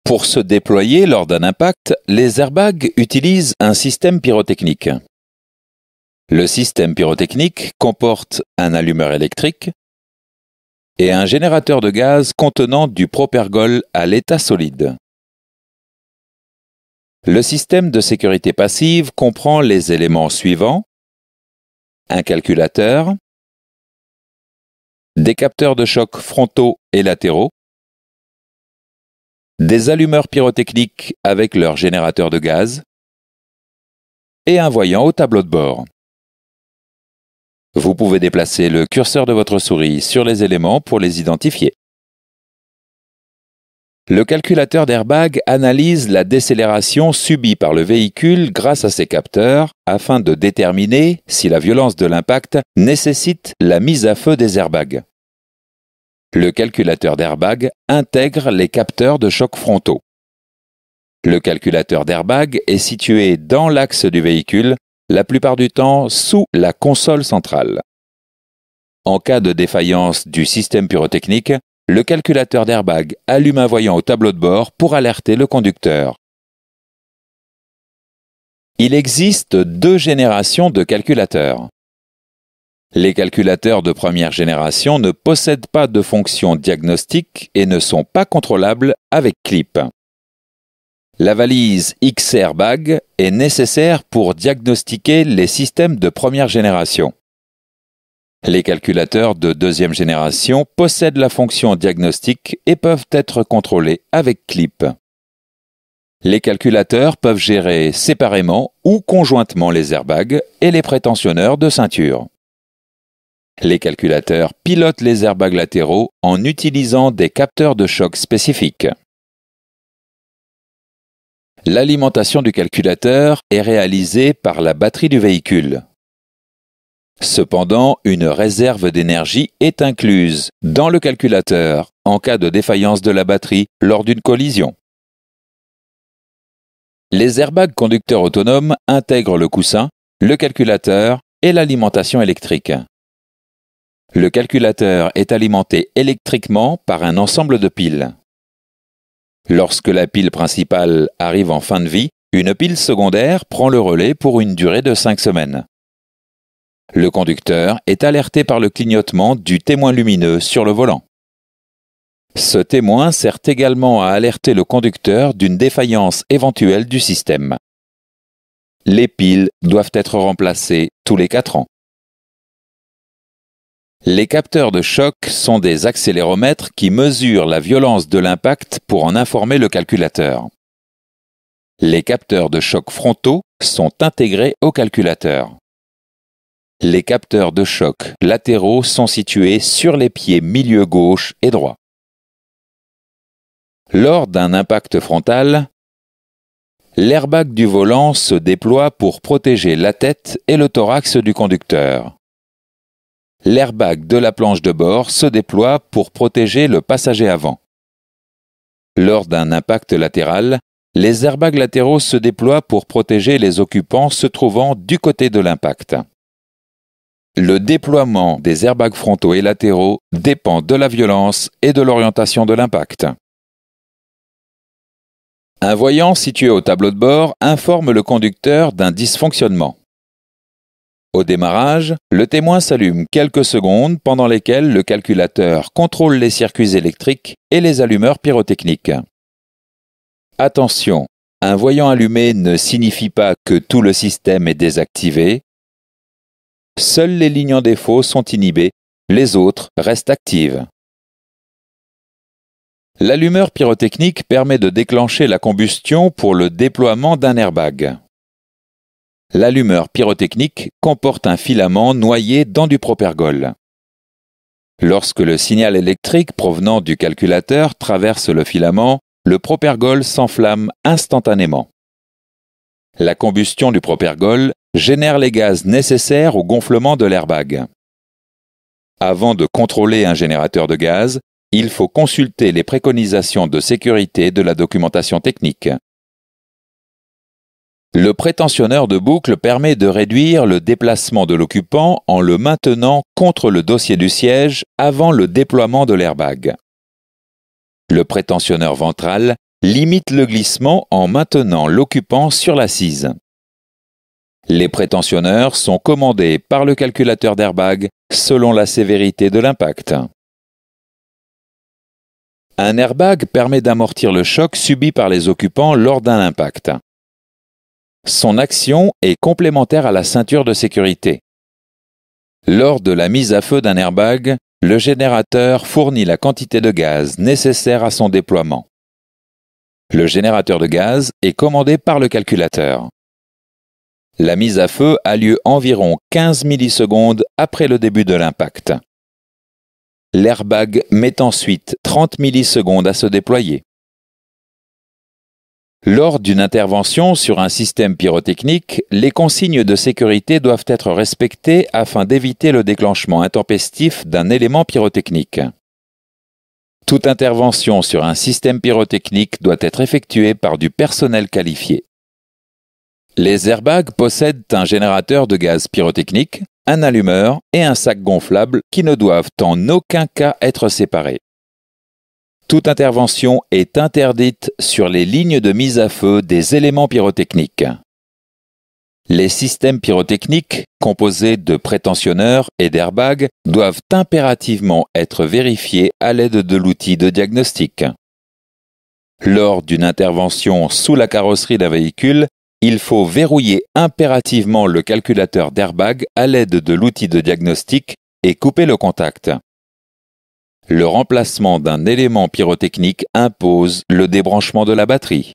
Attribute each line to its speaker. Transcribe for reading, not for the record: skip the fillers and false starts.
Speaker 1: Pour se déployer lors d'un impact, les airbags utilisent un système pyrotechnique. Le système pyrotechnique comporte un allumeur électrique et un générateur de gaz contenant du propergol à l'état solide. Le système de sécurité passive comprend les éléments suivants: un calculateur, des capteurs de choc frontaux et latéraux, des allumeurs pyrotechniques avec leur générateur de gaz et un voyant au tableau de bord. Vous pouvez déplacer le curseur de votre souris sur les éléments pour les identifier. Le calculateur d'airbag analyse la décélération subie par le véhicule grâce à ses capteurs afin de déterminer si la violence de l'impact nécessite la mise à feu des airbags. Le calculateur d'airbag intègre les capteurs de choc frontaux. Le calculateur d'airbag est situé dans l'axe du véhicule, la plupart du temps sous la console centrale. En cas de défaillance du système pyrotechnique, le calculateur d'airbag allume un voyant au tableau de bord pour alerter le conducteur. Il existe deux générations de calculateurs. Les calculateurs de première génération ne possèdent pas de fonction diagnostique et ne sont pas contrôlables avec clip. La valise X-Airbag est nécessaire pour diagnostiquer les systèmes de première génération. Les calculateurs de deuxième génération possèdent la fonction diagnostique et peuvent être contrôlés avec clip. Les calculateurs peuvent gérer séparément ou conjointement les airbags et les prétentionneurs de ceinture. Les calculateurs pilotent les airbags latéraux en utilisant des capteurs de choc spécifiques. L'alimentation du calculateur est réalisée par la batterie du véhicule. Cependant, une réserve d'énergie est incluse dans le calculateur en cas de défaillance de la batterie lors d'une collision. Les airbags conducteurs autonomes intègrent le coussin, le calculateur et l'alimentation électrique. Le calculateur est alimenté électriquement par un ensemble de piles. Lorsque la pile principale arrive en fin de vie, une pile secondaire prend le relais pour une durée de 5 semaines. Le conducteur est alerté par le clignotement du témoin lumineux sur le volant. Ce témoin sert également à alerter le conducteur d'une défaillance éventuelle du système. Les piles doivent être remplacées tous les 4 ans. Les capteurs de choc sont des accéléromètres qui mesurent la violence de l'impact pour en informer le calculateur. Les capteurs de choc frontaux sont intégrés au calculateur. Les capteurs de choc latéraux sont situés sur les pieds milieu gauche et droit. Lors d'un impact frontal, l'airbag du volant se déploie pour protéger la tête et le thorax du conducteur. L'airbag de la planche de bord se déploie pour protéger le passager avant. Lors d'un impact latéral, les airbags latéraux se déploient pour protéger les occupants se trouvant du côté de l'impact. Le déploiement des airbags frontaux et latéraux dépend de la violence et de l'orientation de l'impact. Un voyant situé au tableau de bord informe le conducteur d'un dysfonctionnement. Au démarrage, le témoin s'allume quelques secondes pendant lesquelles le calculateur contrôle les circuits électriques et les allumeurs pyrotechniques. Attention, un voyant allumé ne signifie pas que tout le système est désactivé. Seules les lignes en défaut sont inhibées, les autres restent actives. L'allumeur pyrotechnique permet de déclencher la combustion pour le déploiement d'un airbag. L'allumeur pyrotechnique comporte un filament noyé dans du propergol. Lorsque le signal électrique provenant du calculateur traverse le filament, le propergol s'enflamme instantanément. La combustion du propergol génère les gaz nécessaires au gonflement de l'airbag. Avant de contrôler un générateur de gaz, il faut consulter les préconisations de sécurité de la documentation technique. Le prétentionneur de boucle permet de réduire le déplacement de l'occupant en le maintenant contre le dossier du siège avant le déploiement de l'airbag. Le prétentionneur ventral limite le glissement en maintenant l'occupant sur l'assise. Les prétensionneurs sont commandés par le calculateur d'airbag selon la sévérité de l'impact. Un airbag permet d'amortir le choc subi par les occupants lors d'un impact. Son action est complémentaire à la ceinture de sécurité. Lors de la mise à feu d'un airbag, le générateur fournit la quantité de gaz nécessaire à son déploiement. Le générateur de gaz est commandé par le calculateur. La mise à feu a lieu environ 15 millisecondes après le début de l'impact. L'airbag met ensuite 30 millisecondes à se déployer. Lors d'une intervention sur un système pyrotechnique, les consignes de sécurité doivent être respectées afin d'éviter le déclenchement intempestif d'un élément pyrotechnique. Toute intervention sur un système pyrotechnique doit être effectuée par du personnel qualifié. Les airbags possèdent un générateur de gaz pyrotechnique, un allumeur et un sac gonflable qui ne doivent en aucun cas être séparés. Toute intervention est interdite sur les lignes de mise à feu des éléments pyrotechniques. Les systèmes pyrotechniques, composés de prétensionneurs et d'airbags, doivent impérativement être vérifiés à l'aide de l'outil de diagnostic. Lors d'une intervention sous la carrosserie d'un véhicule, il faut verrouiller impérativement le calculateur d'airbag à l'aide de l'outil de diagnostic et couper le contact. Le remplacement d'un élément pyrotechnique impose le débranchement de la batterie.